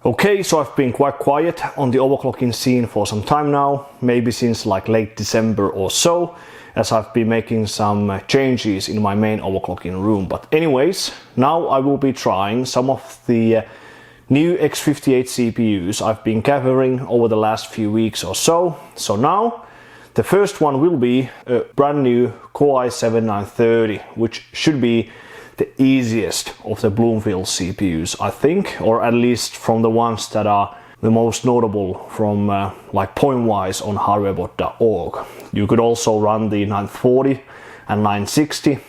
Okay, so I've been quite quiet on the overclocking scene for some time now, maybe since like late December or so, as I've been making some changes in my main overclocking room. But anyways, now I will be trying some of the new X58 CPUs I've been gathering over the last few weeks or so. So now the first one will be a brand new Core i7-930, which should be the easiest of the Bloomfield CPUs, I think, or at least from the ones that are the most notable from like point-wise on hwbot.org. You could also run the 940 and 960,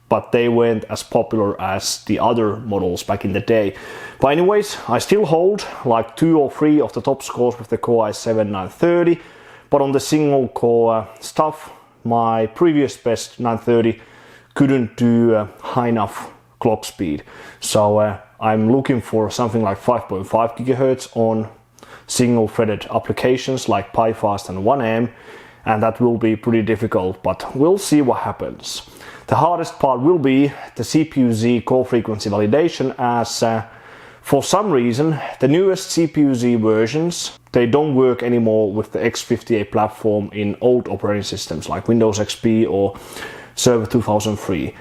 but they weren't as popular as the other models back in the day. But anyways, I still hold like 2 or 3 of the top scores with the Core i7-930, but on the single core stuff, my previous best 930 couldn't do high enough clock speed. So I'm looking for something like 5.5 GHz on single threaded applications like PiFast and 1M, and that will be pretty difficult, but we'll see what happens. The hardest part will be the CPU-Z core frequency validation, as for some reason the newest CPU-Z versions, they don't work anymore with the X58 platform in old operating systems like Windows XP or Server 2003.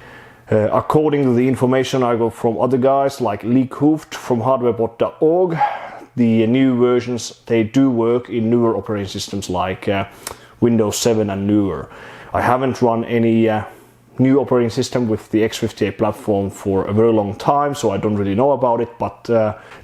According to the information I got from other guys like Lee Hooft from hwbot.org, the new versions, they do work in newer operating systems like Windows 7 and newer. I haven't run any new operating system with the X58 platform for a very long time, so I don't really know about it, but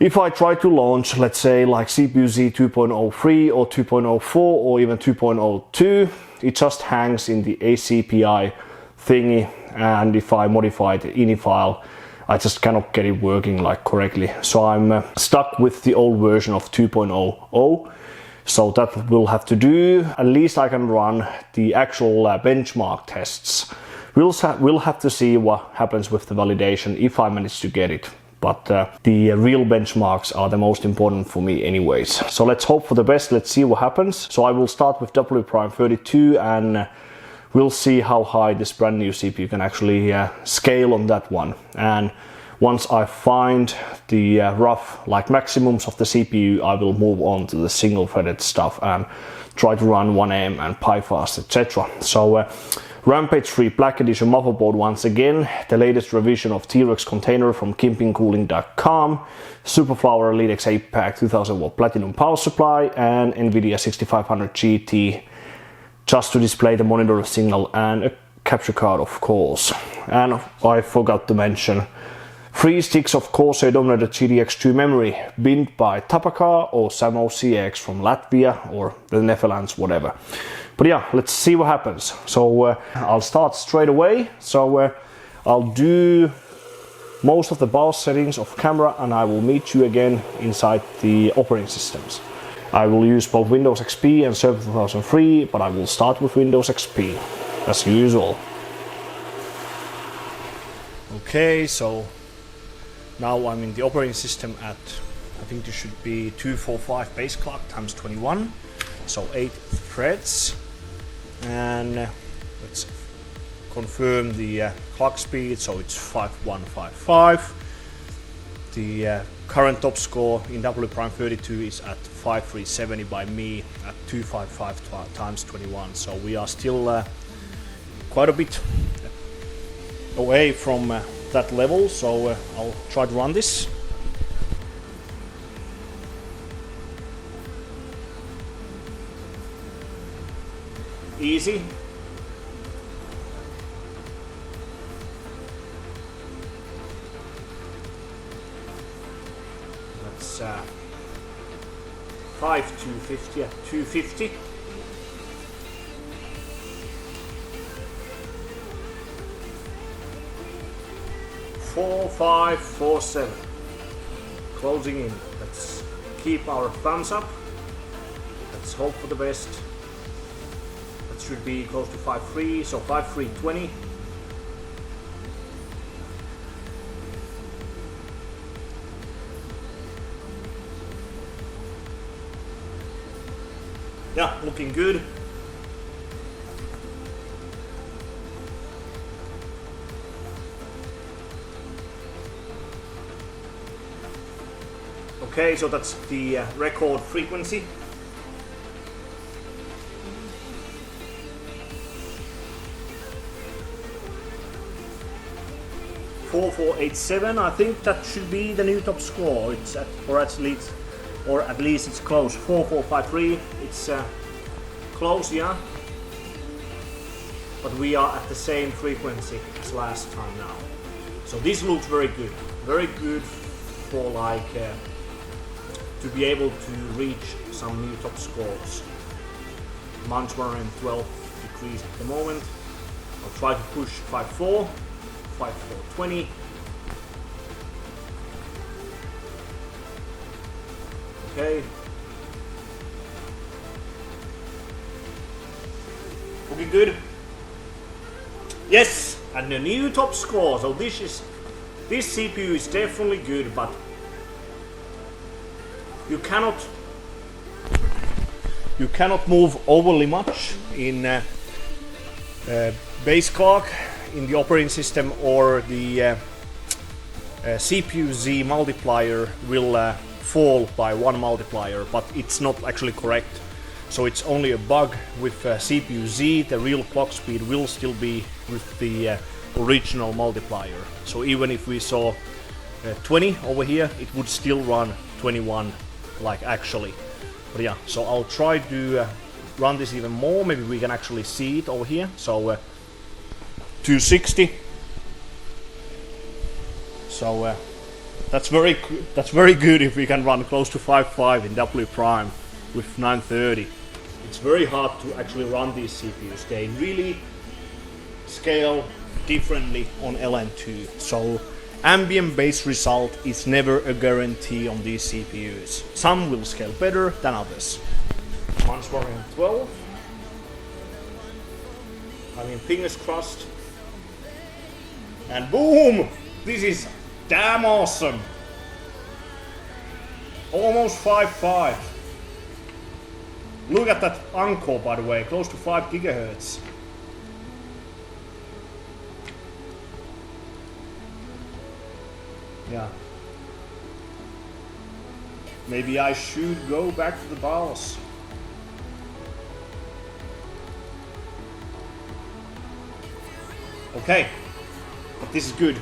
if I try to launch, let's say like CPU-Z 2.03 or 2.04 or even 2.02, it just hangs in the ACPI thingy, and if I modify the ini file, I just cannot get it working like correctly. So I'm stuck with the old version of 2.00. So that will have to do. At least I can run the actual benchmark tests. We'll have to see what happens with the validation if I manage to get it. But the real benchmarks are the most important for me anyways. So let's hope for the best. Let's see what happens. So I will start with WPrime 32 and we'll see how high this brand new CPU can actually scale on that one. And once I find the rough like maximums of the CPU, I will move on to the single threaded stuff and try to run 1M and PiFast, etc. So Rampage 3 Black Edition motherboard once again, the latest revision of T-Rex container from kimpingcooling.com, Superflower Elite X 8-pack 2000 watt platinum power supply, and NVIDIA 6500 GT just to display the monitor signal, and a capture card of course. And I forgot to mention 3 sticks of Corsair dominated GDX2 memory, binned by Tapaka or Samo CX from Latvia or the Netherlands, whatever. But yeah, let's see what happens. So I'll start straight away. So I'll do most of the BIOS settings of camera, and I will meet you again inside the operating systems. I will use both Windows XP and Server 2003, but I will start with Windows XP, as usual. Okay, so now I'm in the operating system at, I think this should be 245 base clock times 21, so 8 threads. And let's confirm the clock speed, so it's 5155. The current top score in WPrime 32 is at 5370 by me at 255 times 21. So we are still quite a bit away from that level. So I'll try to run this. Easy. That's 5250 at 250. Four, 5, 4, 7. Closing in. Let's keep our thumbs up. Let's hope for the best. That should be close to 5.3, so 5.320. Yeah, looking good. Okay, so that's the record frequency. .4487. I think that should be the new top score. It's at, or at least it's close. 4453. It's close, yeah. But we are at the same frequency as last time now. So this looks very good. Very good for like to be able to reach some new top scores. Minus 112 degrees at the moment. I'll try to push 5.4, 5.420. Okay. Looking good. Yes, and the new top score. So this CPU is definitely good, but you cannot move overly much in base clock in the operating system, or the CPU Z multiplier will fall by 1 multiplier, but it's not actually correct. So it's only a bug with CPU Z. The real clock speed will still be with the original multiplier. So even if we saw 20 over here, it would still run 21 like actually. But yeah, so I'll try to run this even more. Maybe we can actually see it over here. So 260. So that's very good if we can run close to 5.5 in WPrime with 930. It's very hard to actually run these CPUs. They really scale differently on LN2. So ambient based result is never a guarantee on these CPUs. Some will scale better than others. Minus 112. I mean, fingers crossed. And boom! This is damn awesome. Almost 5.5. Look at that encore, by the way, close to 5 gigahertz. Yeah. Maybe I should go back to the BIOS. Okay, but this is good.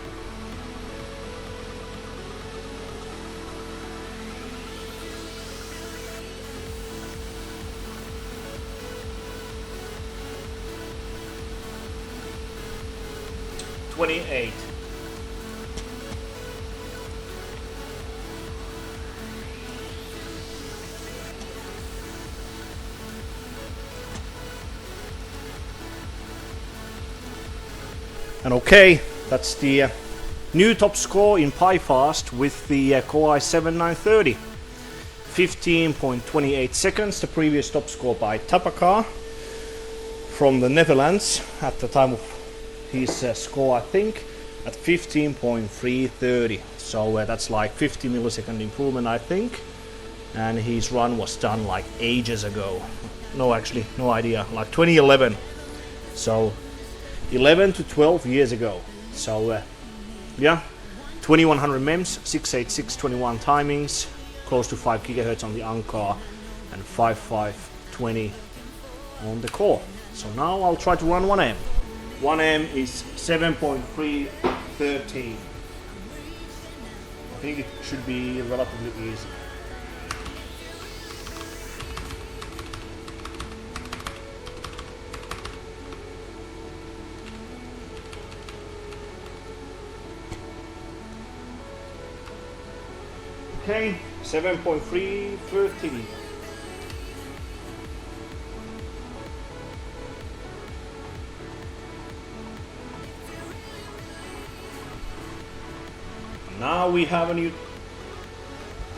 .28. And okay, that's the new top score in PiFast with the Core i7 930. 15.28 seconds, the previous top score by Tapaka from the Netherlands at the time of his score, I think, at 15.330. So that's like 50 millisecond improvement, I think. And his run was done like ages ago. No, actually, no idea, like 2011. So 11 to 12 years ago. So yeah, 2100 MEMS, 68621 timings, close to 5 gigahertz on the Ankar, and 5520 on the core. So now I'll try to run 1M. 1M is 7.313. I think it should be relatively easy. Okay, 7.313. Now we have a new,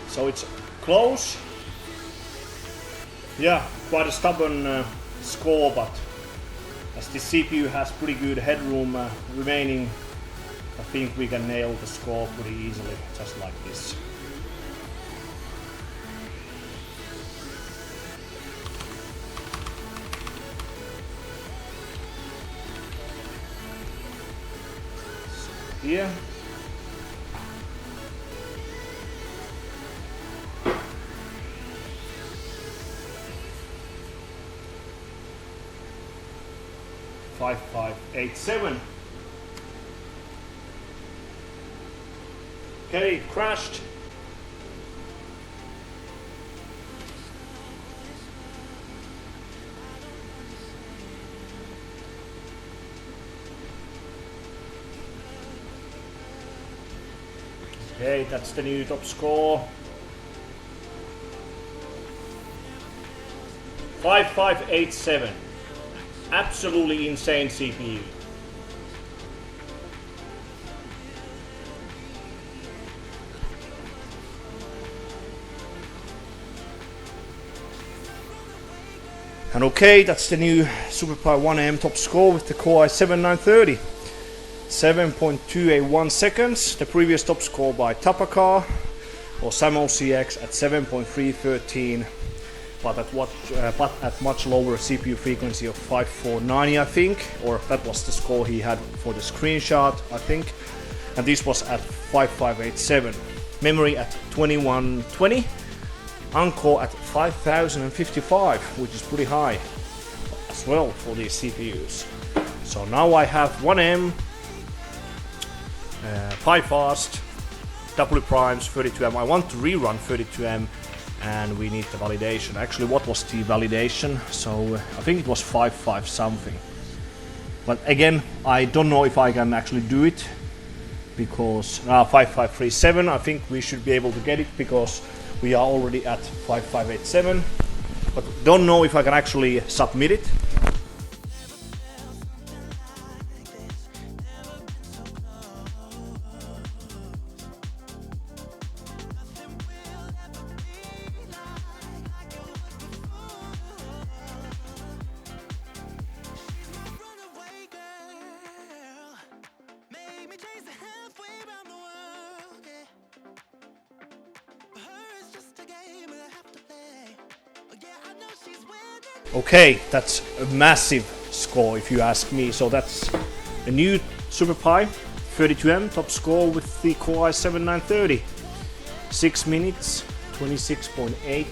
so it's close. Yeah, quite a stubborn score, but as the CPU has pretty good headroom remaining, I think we can nail the score pretty easily, just like this. So here. 5587. Okay, it crashed. Okay, that's the new top score. 5587. Absolutely insane CPU. And okay, that's the new SuperPI 1M top score with the Core i7-930. 7.281 seconds. The previous top score by Tapaka or SamOCX at 7.313, but at much lower CPU frequency of 5490, I think, or that was the score he had for the screenshot, I think. And this was at 5587. Memory at 2120. Encore at 5055, which is pretty high as well for these CPUs. So now I have 1M, PiFast, WPrime's 32M. I want to rerun 32M and we need the validation. Actually, what was the validation? So I think it was 55 something. But again, I don't know if I can actually do it because 5537, I think we should be able to get it because we are already at 5587, but don't know if I can actually submit it. Okay, that's a massive score if you ask me. So that's a new SuperPI 32M top score with the Core i7-930. 6 minutes, 26.8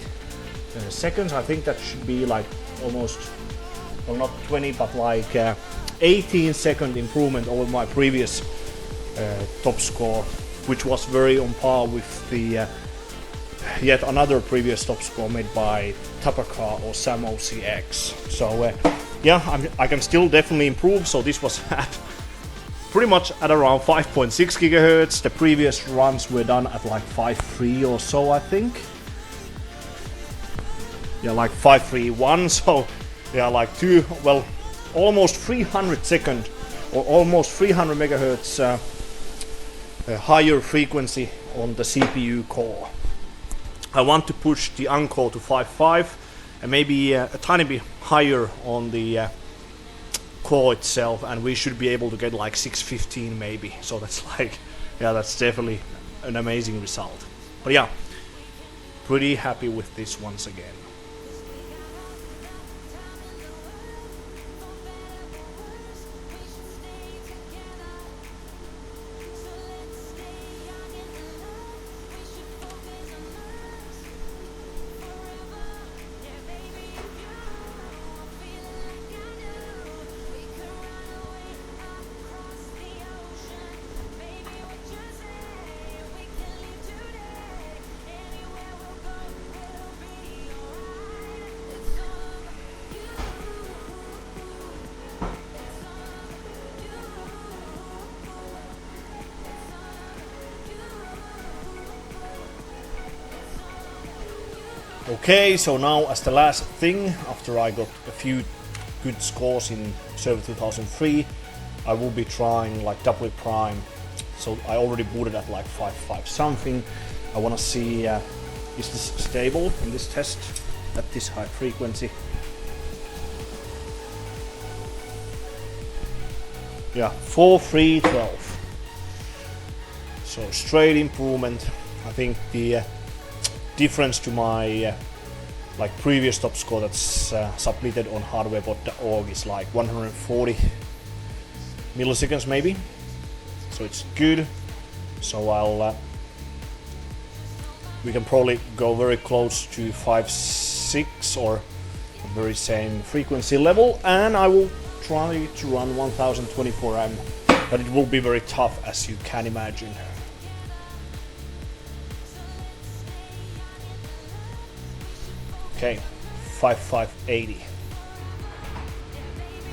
seconds. I think that should be like almost, well, not 20, but like 18-second improvement over my previous top score, which was very on par with the yet another previous top score made by Tapaka or SamOCX. So yeah, I can still definitely improve. So this was at pretty much at around 5.6 gigahertz. The previous runs were done at like 5.3 or so, I think. Yeah, like 5.31. So yeah, like almost 300 second or almost 300 megahertz higher frequency on the CPU core. I want to push the Encore to 5.5 and maybe a tiny bit higher on the core itself, and we should be able to get like 615 maybe. So that's like, yeah, that's definitely an amazing result. But yeah, pretty happy with this once again. Okay, so now as the last thing, after I got a few good scores in Server 2003, I will be trying like WPrime. So I already booted at like 5.5 something. I want to see is this stable in this test at this high frequency. Yeah, 4.312. So straight improvement. I think the difference to my like previous top score that's submitted on hwbot.org is like 140 milliseconds maybe. So it's good. So we can probably go very close to 5.6 or very same frequency level, and I will try to run 1024M, but it will be very tough, as you can imagine. Okay, 5580.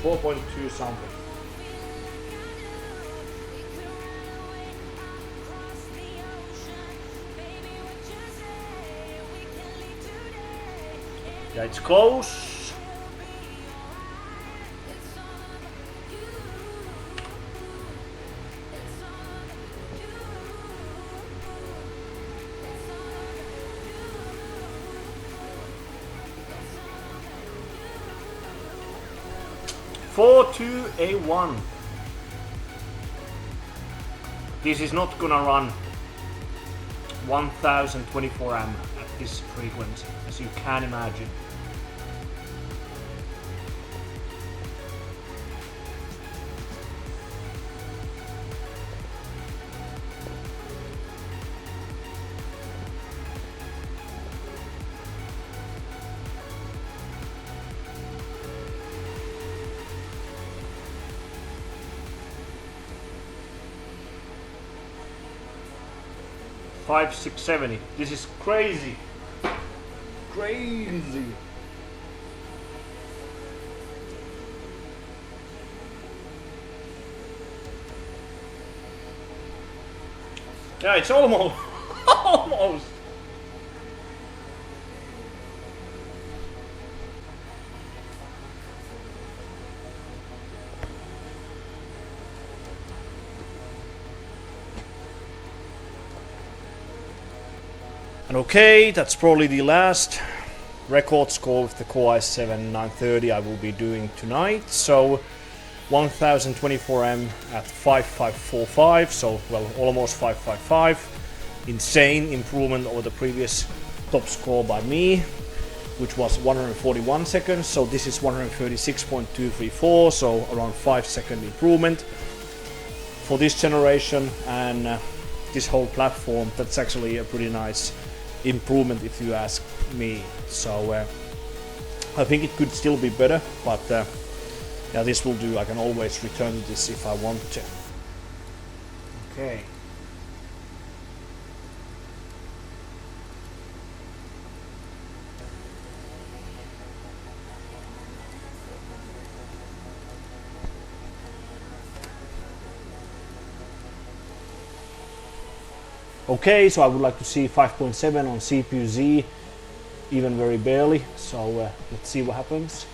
4.2 something. Yeah, it's close. A1. This is not gonna run 1024M at this frequency, as you can imagine. Five, 670. This is crazy. Crazy. Yeah, it's almost. Almost. And okay, that's probably the last record score with the Core i7-930 I will be doing tonight. So 1024M at 5545, so well, almost 555. Insane improvement over the previous top score by me, which was 141 seconds. So this is 136.234, so around 5-second improvement for this generation and this whole platform. That's actually a pretty nice improvement if you ask me. So I think it could still be better, but yeah, this will do. I can always return to this if I want to. Okay. Okay, so I would like to see 5.7 on CPU-Z, even very barely, so let's see what happens.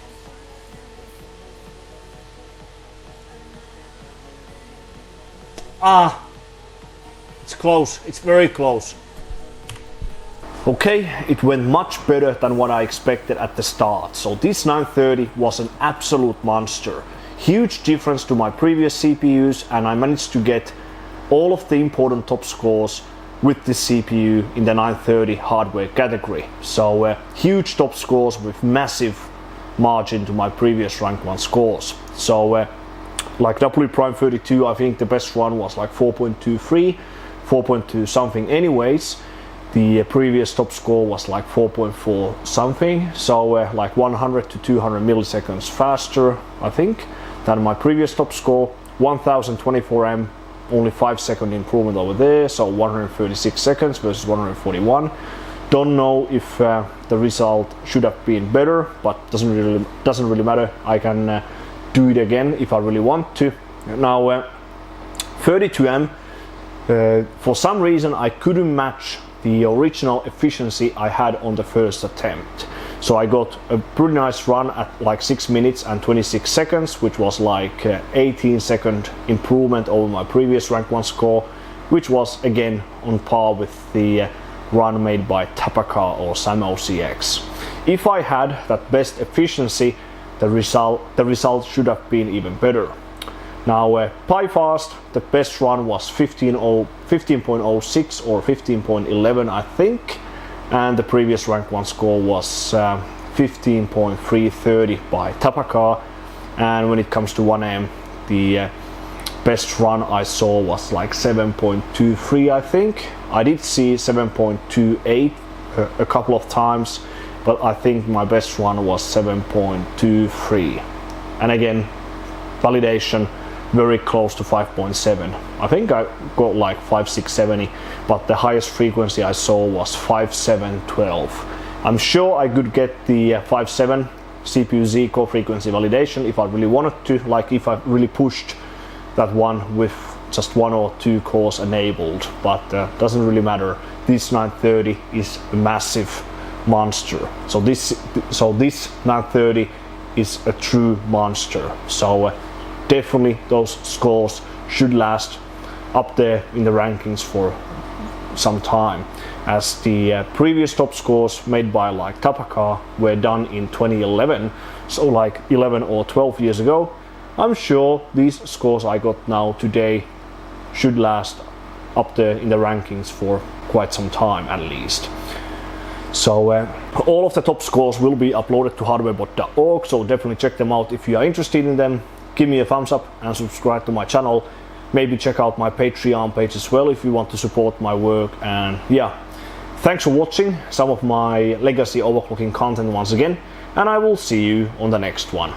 Ah, it's close, it's very close. Okay, it went much better than what I expected at the start. So this 930 was an absolute monster. Huge difference to my previous CPUs, and I managed to get all of the important top scores with this CPU in the 930 hardware category. So huge top scores with massive margin to my previous rank 1 scores. So like WPrime 32, I think the best one was like 4.23, 4.2 something anyways. The previous top score was like 4.4 something, so like 100 to 200 milliseconds faster, I think, than my previous top score. 1024M, only 5-second improvement over there, so 136 seconds versus 141. Don't know if the result should have been better, but doesn't really matter. I can do it again if I really want to. Now 32M, for some reason I couldn't match the original efficiency I had on the first attempt. So I got a pretty nice run at like 6 minutes and 26 seconds, which was like 18-second improvement over my previous rank 1 score, which was again on par with the run made by Tapaka or SamOCX. If I had that best efficiency, the result should have been even better. Now PiFast, the best run was 15.06 or 15.11 I think, and the previous rank 1 score was 15.330 by Tapaka. And when it comes to 1M, the best run I saw was like 7.23 I think. I did see 7.28 a couple of times, but I think my best run was 7.23. And again, validation very close to 5.7. I think I got like 5670, but the highest frequency I saw was 5712. I'm sure I could get the 5.7 CPU-Z core frequency validation if I really wanted to, like if I really pushed that one with just 1 or 2 cores enabled, but doesn't really matter. This 930 is a massive monster. So this 930 is a true monster. So definitely those scores should last up there in the rankings for some time, as the previous top scores made by like Tapaka were done in 2011, so like 11 or 12 years ago. I'm sure these scores I got now today should last up there in the rankings for quite some time at least. So all of the top scores will be uploaded to hwbot.org, so definitely check them out if you are interested in them. Give me a thumbs up and subscribe to my channel. Maybe check out my Patreon page as well if you want to support my work. And yeah, thanks for watching some of my legacy overclocking content once again, and I will see you on the next one.